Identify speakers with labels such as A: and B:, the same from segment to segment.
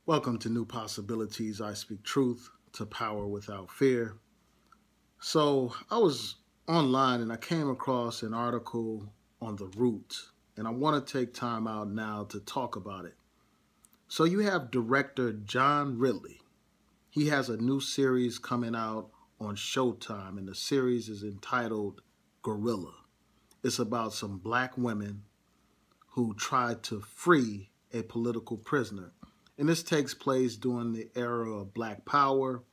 A: Welcome to New Possibilities. I speak truth to power without fear. So, I was online and I came across an article on the root, and I want to take time out now to talk about it. So, you have director John Ridley. He has a new series coming out on Showtime, and the series is entitled Guerrilla. It's about some black women who tried to free a political prisoner. And this takes place during the era of Black Power.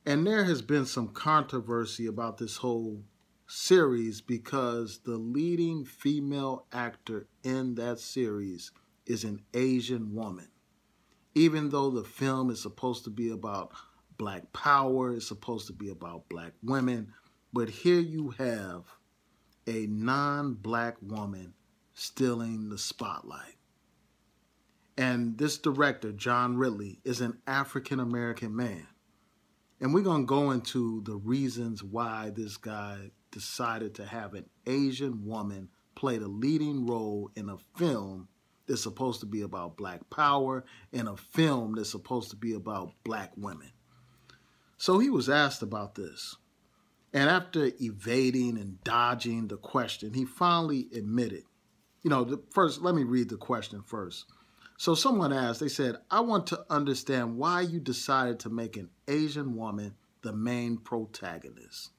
A: And there has been some controversy about this whole series because the leading female actor in that series is an Asian woman. Even though the film is supposed to be about Black Power, it's supposed to be about black women, but here you have a non-black woman stealing the spotlight. And this director, John Ridley, is an African American man. And we're going to go into the reasons why this guy decided to have an Asian woman play the leading role in a film that's supposed to be about black power, and a film that's supposed to be about black women. So he was asked about this. And after evading and dodging the question, he finally admitted. First, let me read the question first. So someone asked, they said, I want to understand why you decided to make an Asian woman the main protagonist.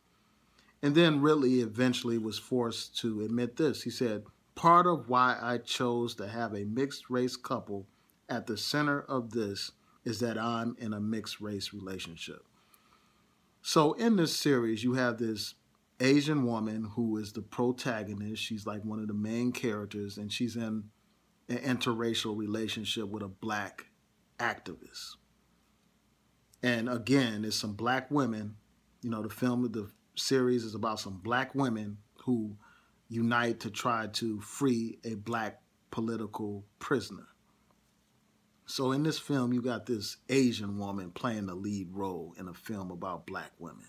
A: And then Ridley eventually was forced to admit this. He said, part of why I chose to have a mixed race couple at the center of this is that I'm in a mixed race relationship. So in this series, you have this Asian woman who is the protagonist. She's like one of the main characters, and she's in an interracial relationship with a black activist. And again, there's some black women. The series is about some black women who unite to try to free a black political prisoner. So in this film, you got this Asian woman playing the lead role in a film about black women.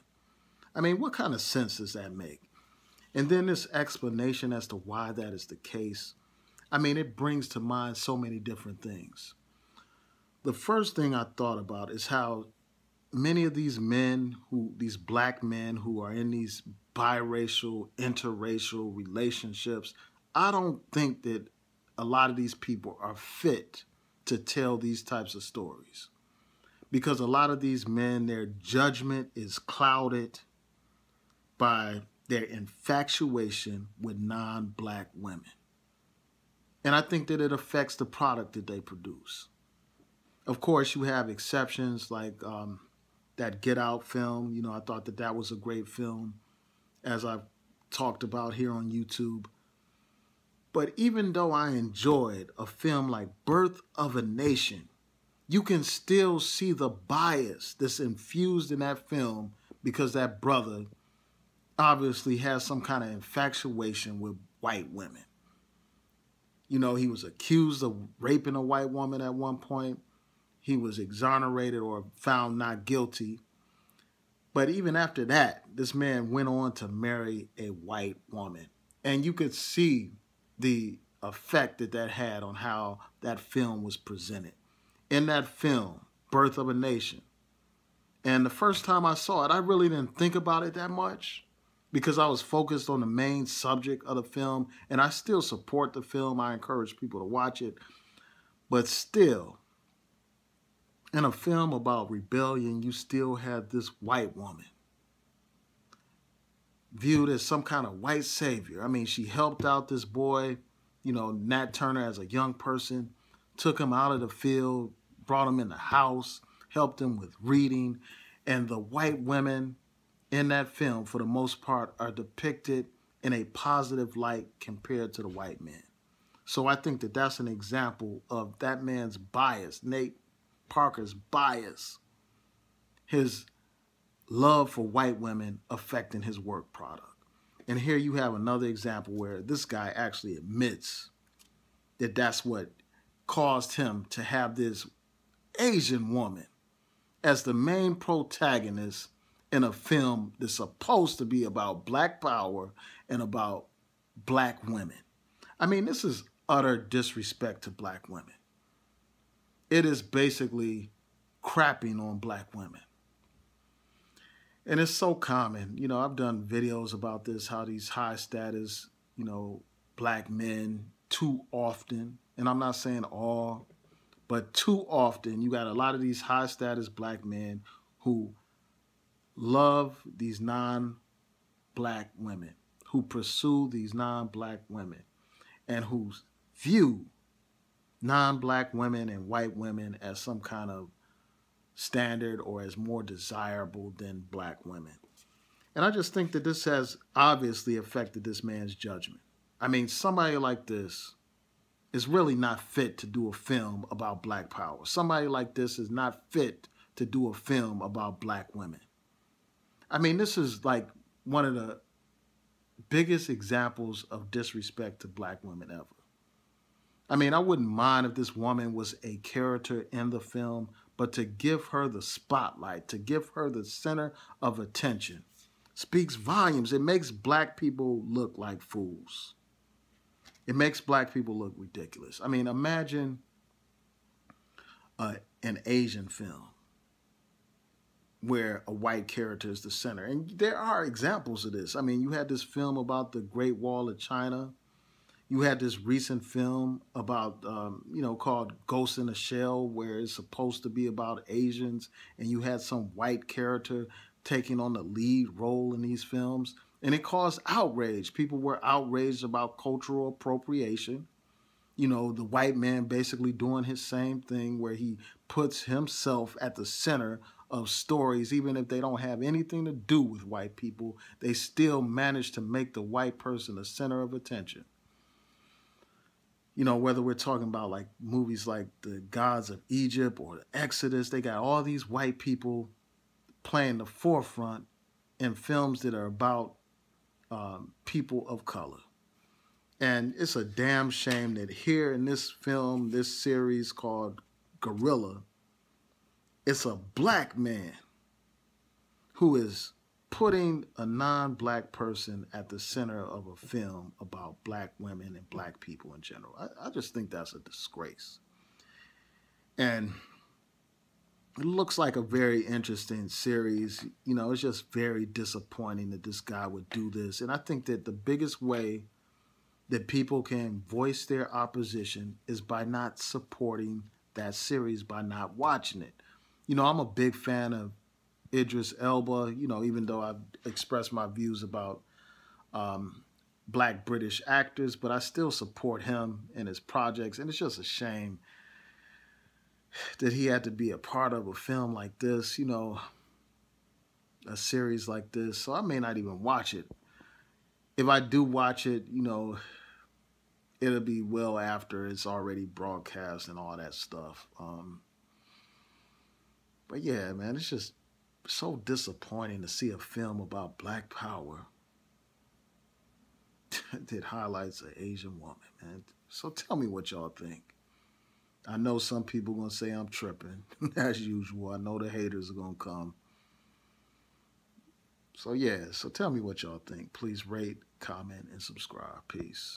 A: I mean, what kind of sense does that make? And then this explanation as to why that is the case. I mean, it brings to mind so many different things. The first thing I thought about is how many of these black men who are in these biracial, interracial relationships, I don't think that a lot of these people are fit to tell these types of stories. Because a lot of these men, their judgment is clouded by their infatuation with non-black women. And I think that it affects the product that they produce. Of course, you have exceptions like that Get Out film. I thought that that was a great film, as I've talked about here on YouTube. But even though I enjoyed a film like Birth of a Nation, you can still see the bias that's infused in that film because that brother obviously has some kind of infatuation with white women. He was accused of raping a white woman at one point. He was exonerated or found not guilty. But even after that, this man went on to marry a white woman. And you could see the effect that that had on how that film was presented. In that film, Birth of a Nation. And the first time I saw it, I really didn't think about it that much because I was focused on the main subject of the film, and I still support the film. I encourage people to watch it. But still, in a film about rebellion, you still have this white woman viewed as some kind of white savior. I mean, she helped out this boy, Nat Turner as a young person, took him out of the field, brought him in the house, helped him with reading. And the white women in that film, for the most part, are depicted in a positive light compared to the white men. So I think that that's an example of that man's bias, Nate Parker's bias, his love for white women affecting his work product. And here you have another example where this guy actually admits that that's what caused him to have this Asian woman as the main protagonist in a film that's supposed to be about black power and about black women. I mean, this is utter disrespect to black women. it is basically crapping on black women. And it's so common. I've done videos about this, how these high status, black men too often, and I'm not saying all, but too often, you got a lot of these high status black men who love these non black women, who pursue these non black women, and who view non black women and white women as some kind of standard or as more desirable than black women. And I just think that this has obviously affected this man's judgment. I mean, somebody like this is really not fit to do a film about black power. Somebody like this is not fit to do a film about black women. I mean, this is like one of the biggest examples of disrespect to black women ever. I mean, I wouldn't mind if this woman was a character in the film, but to give her the spotlight, to give her the center of attention, speaks volumes. It makes black people look like fools. It makes black people look ridiculous. I mean, imagine an Asian film where a white character is the center. And there are examples of this. I mean, you had this film about the Great Wall of China. You had this recent film about, called Ghost in a Shell, where it's supposed to be about Asians, and you had some white character taking on the lead role in these films, and it caused outrage. People were outraged about cultural appropriation. The white man basically doing his same thing, where he puts himself at the center of stories, even if they don't have anything to do with white people. They still manage to make the white person the center of attention. Whether we're talking about like movies like The Gods of Egypt or The Exodus, they got all these white people playing the forefront in films that are about people of color. And it's a damn shame that here in this film, this series called Guerrilla, it's a black man who is putting a non-black person at the center of a film about black women and black people in general. I just think that's a disgrace. And it looks like a very interesting series. It's just very disappointing that this guy would do this. And I think that the biggest way that people can voice their opposition is by not supporting that series, by not watching it. I'm a big fan of Idris Elba, even though I've expressed my views about black British actors, but I still support him and his projects. And it's just a shame that he had to be a part of a film like this, a series like this. So I may not even watch it. If I do watch it, it'll be well after it's already broadcast and all that stuff. But yeah, man, it's just so disappointing to see a film about black power that highlights an Asian woman, man. So tell me what y'all think. I know some people are going to say I'm tripping, as usual. I know the haters are going to come. So yeah, so tell me what y'all think. Please rate, comment, and subscribe. Peace.